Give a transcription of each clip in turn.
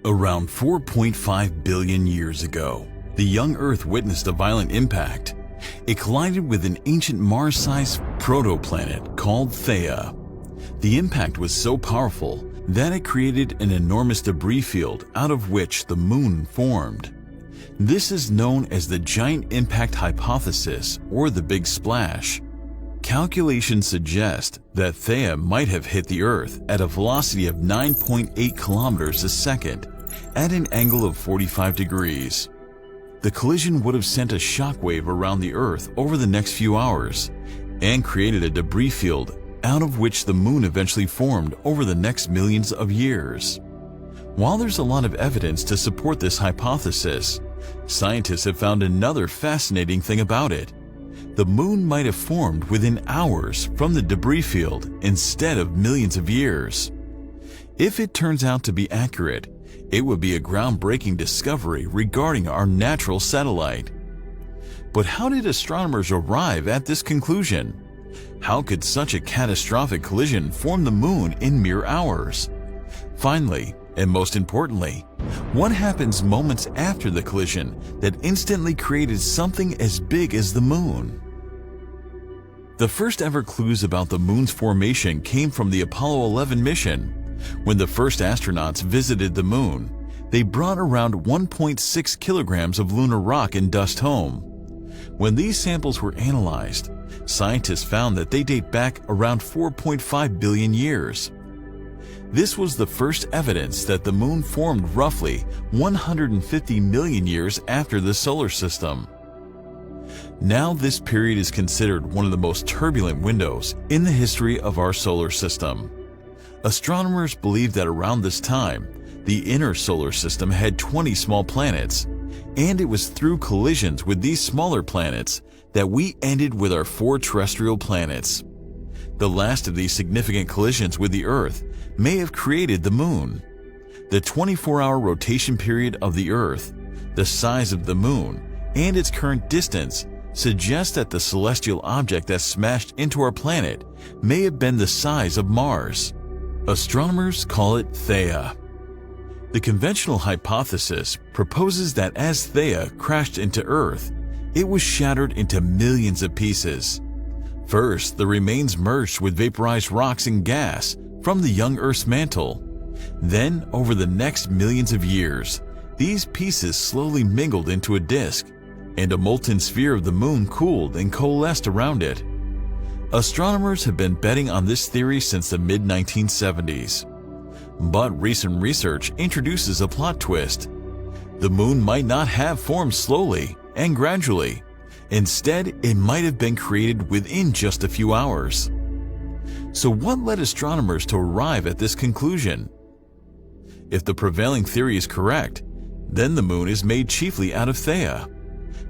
Around 4.5 billion years ago, the young Earth witnessed a violent impact. It collided with an ancient Mars-sized protoplanet called Theia. The impact was so powerful that it created an enormous debris field out of which the Moon formed. This is known as the giant impact hypothesis, or the Big Splash. Calculations suggest that Theia might have hit the Earth at a velocity of 9.8 kilometers a second at an angle of 45 degrees. The collision would have sent a shockwave around the Earth over the next few hours and created a debris field out of which the Moon eventually formed over the next millions of years. While there's a lot of evidence to support this hypothesis, scientists have found another fascinating thing about it. The Moon might have formed within hours from the debris field instead of millions of years. If it turns out to be accurate, it would be a groundbreaking discovery regarding our natural satellite. But how did astronomers arrive at this conclusion? How could such a catastrophic collision form the Moon in mere hours? Finally, and most importantly, what happens moments after the collision that instantly created something as big as the Moon? The first ever clues about the Moon's formation came from the Apollo 11 mission. When the first astronauts visited the Moon, they brought around 1.6 kilograms of lunar rock and dust home. When these samples were analyzed, scientists found that they date back around 4.5 billion years. This was the first evidence that the Moon formed roughly 150 million years after the solar system. Now this period is considered one of the most turbulent windows in the history of our solar system. Astronomers believe that around this time, the inner solar system had 20 small planets, and it was through collisions with these smaller planets that we ended with our 4 terrestrial planets. The last of these significant collisions with the Earth may have created the Moon. The 24-hour rotation period of the Earth, the size of the Moon, and its current distance suggest that the celestial object that smashed into our planet may have been the size of Mars. Astronomers call it Theia. The conventional hypothesis proposes that as Theia crashed into Earth, it was shattered into millions of pieces. First, the remains merged with vaporized rocks and gas from the young Earth's mantle. Then, over the next millions of years, these pieces slowly mingled into a disk, and a molten sphere of the Moon cooled and coalesced around it. Astronomers have been betting on this theory since the mid-1970s. But recent research introduces a plot twist. The Moon might not have formed slowly and gradually. Instead, it might have been created within just a few hours. So what led astronomers to arrive at this conclusion? If the prevailing theory is correct, then the Moon is made chiefly out of Theia.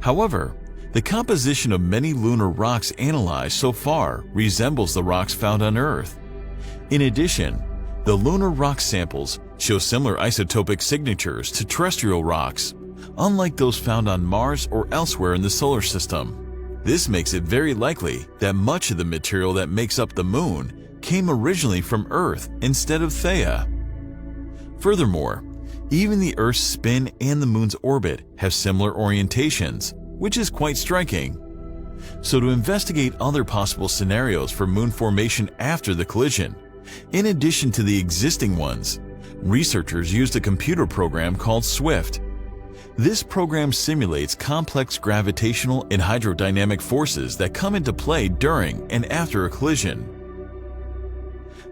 However, the composition of many lunar rocks analyzed so far resembles the rocks found on Earth. In addition, the lunar rock samples show similar isotopic signatures to terrestrial rocks, unlike those found on Mars or elsewhere in the solar system. This makes it very likely that much of the material that makes up the Moon came originally from Earth instead of Theia. Furthermore, even the Earth's spin and the Moon's orbit have similar orientations, which is quite striking. So to investigate other possible scenarios for Moon formation after the collision, in addition to the existing ones, researchers used a computer program called SWIFT. This program simulates complex gravitational and hydrodynamic forces that come into play during and after a collision.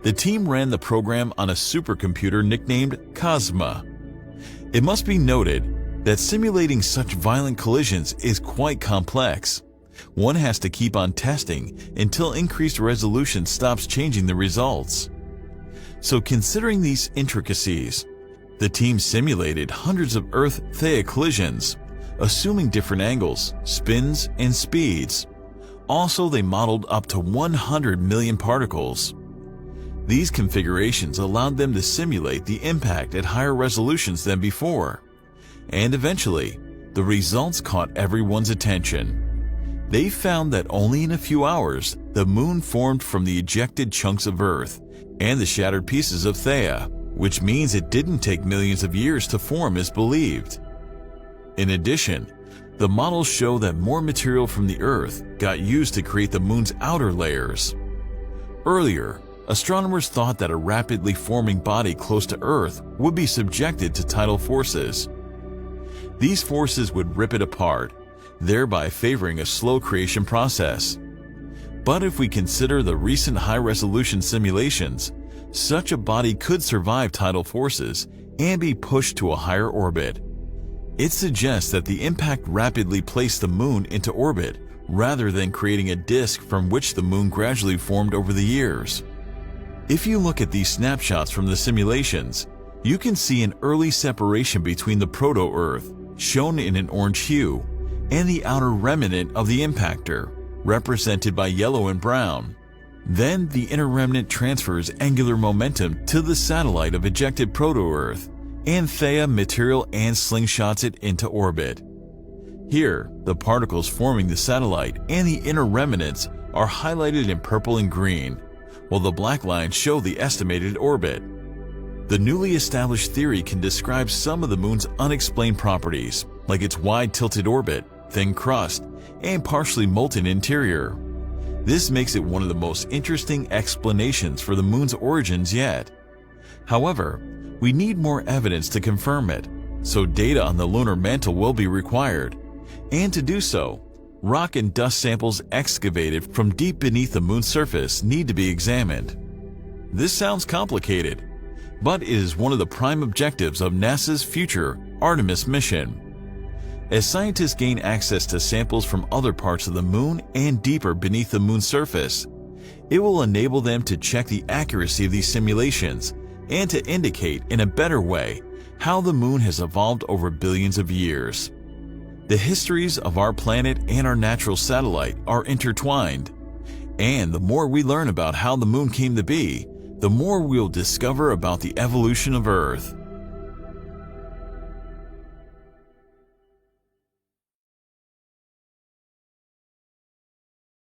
The team ran the program on a supercomputer nicknamed Cosma. It must be noted that simulating such violent collisions is quite complex. One has to keep on testing until increased resolution stops changing the results. So considering these intricacies, the team simulated hundreds of Earth-Theia collisions, assuming different angles, spins, and speeds. Also, they modeled up to 100 million particles. These configurations allowed them to simulate the impact at higher resolutions than before. And eventually, the results caught everyone's attention. They found that only in a few hours, the Moon formed from the ejected chunks of Earth and the shattered pieces of Theia. which means it didn't take millions of years to form as believed. In addition, the models show that more material from the Earth got used to create the Moon's outer layers. Earlier, astronomers thought that a rapidly forming body close to Earth would be subjected to tidal forces. These forces would rip it apart, thereby favoring a slow creation process. But if we consider the recent high-resolution simulations, such a body could survive tidal forces and be pushed to a higher orbit. It suggests that the impact rapidly placed the Moon into orbit rather than creating a disk from which the Moon gradually formed over the years. If you look at these snapshots from the simulations, you can see an early separation between the proto-Earth, shown in an orange hue, and the outer remnant of the impactor, represented by yellow and brown. Then the inner remnant transfers angular momentum to the satellite of ejected proto-Earth, and Theia material and slingshots it into orbit. Here, the particles forming the satellite and the inner remnants are highlighted in purple and green, while the black lines show the estimated orbit. The newly established theory can describe some of the Moon's unexplained properties, like its wide tilted orbit, thin crust, and partially molten interior. This makes it one of the most interesting explanations for the Moon's origins yet. However, we need more evidence to confirm it, so data on the lunar mantle will be required. And to do so, rock and dust samples excavated from deep beneath the Moon's surface need to be examined. This sounds complicated, but it is one of the prime objectives of NASA's future Artemis mission. As scientists gain access to samples from other parts of the Moon and deeper beneath the Moon's surface, it will enable them to check the accuracy of these simulations and to indicate in a better way how the Moon has evolved over billions of years. The histories of our planet and our natural satellite are intertwined, and the more we learn about how the Moon came to be, the more we'll discover about the evolution of Earth.